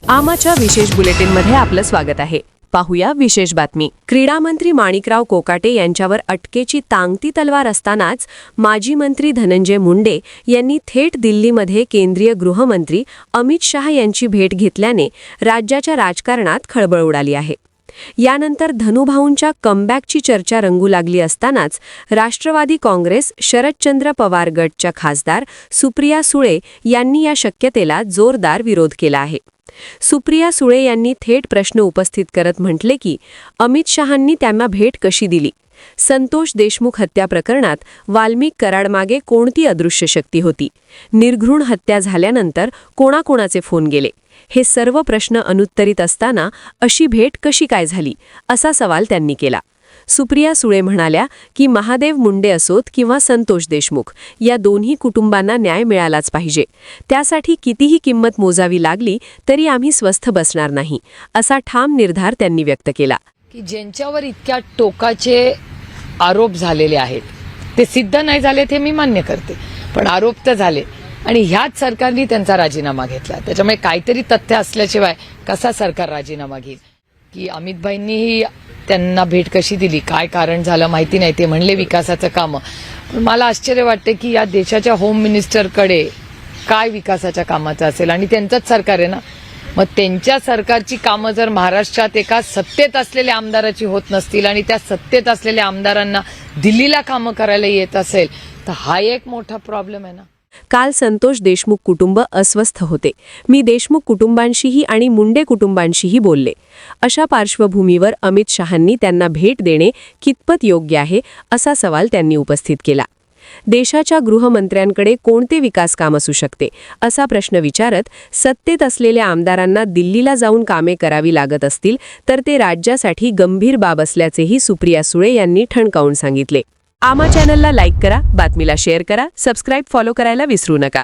आमाच्या विशेष बुलेटिनमध्ये आपलं स्वागत आहे. पाहूया विशेष बातमी. क्रीडा मंत्री माणिकराव कोकाटे यांच्यावर अटकेची टांगती तलवार असतानाच माजी मंत्री धनंजय मुंडे यांनी थेट दिल्लीमध्ये केंद्रीय गृहमंत्री अमित शहा यांची भेट घेतल्याने राज्याच्या राजकारणात खळबळ उडाली आहे. यानंतर धनुभाऊंच्या कमबॅकची चर्चा रंगू लागली असतानाच राष्ट्रवादी काँग्रेस शरदचंद्र पवार गटच्या खासदार सुप्रिया सुळे यांनी या शक्यतेला जोरदार विरोध केला आहे. सुप्रिया सुळे यांनी थेट प्रश्न उपस्थित करत म्हटले की अमित शहांनी त्यांना भेट कशी दिली? संतोष देशमुख हत्या प्रकरणात वाल्मिक कराडमागे कोणती अदृश्य शक्ती होती? निर्घृण हत्या झाल्यानंतर कोणाकोणाचे फोन गेले? हे सर्व प्रश्न अनुत्तरित असताना अशी भेट कशी काय झाली, असा सवाल त्यांनी केला. सुप्रिया सुळे म्हणाल्या की महादेव मुंडे असोत किंवा संतोष देशमुख या दोन्ही कुटुंबांना न्याय मिळालाच पाहिजे. त्यासाठी कितीही किंमत मोजावी लागली तरी आम्ही स्वस्थ बसणार नाही, असा ठाम निर्धार त्यांनी व्यक्त केला. की ज्यांच्यावर इतक्या टोकाचे आरोप झालेले आहेत ते सिद्ध नाही झालेत हे मी मान्य करते, पण आरोप तर झाले आणि ह्याच सरकारने त्यांचा राजीनामा घेतला. त्याच्यामुळे काहीतरी तथ्य असल्याशिवाय कसा सरकार राजीनामा घेईल? की अमित भाईंनीही त्यांना भेट कशी दिली, काय कारण झालं माहिती नाही. ते म्हणले विकासाचं कामं, पण मला आश्चर्य वाटते की या देशाच्या होम मिनिस्टरकडे काय विकासाच्या कामाचं असेल आणि त्यांचंच सरकार आहे ना. मग त्यांच्या सरकारची कामं जर महाराष्ट्रात एका सत्तेत असलेल्या आमदाराची होत नसतील आणि त्या सत्तेत असलेल्या आमदारांना दिल्लीला कामं करायला येत असेल तर हा एक मोठा प्रॉब्लेम आहे ना. काल संतोष देशमुख कुटुंब अस्वस्थ होते. मी देशमुख कुटुंबांशीही आणि मुंडे कुटुंबांशीही बोलले. अशा पार्श्वभूमीवर अमित शहांनी त्यांना भेट देणे कितपत योग्य आहे, असा सवाल त्यांनी उपस्थित केला. देशाच्या गृहमंत्र्यांकडे कोणते विकास काम असू शकते, असा प्रश्न विचारत सत्तेत असलेल्या आमदारांना दिल्लीला जाऊन कामे करावी लागत असतील तर ते राज्यासाठी गंभीर बाब असल्याचेही सुप्रिया सुळे यांनी ठणकावून सांगितले. आमा चॅनलला लाईक करा, बातमीला शेअर करा, सबस्क्राईब फॉलो करायला विसरू नका.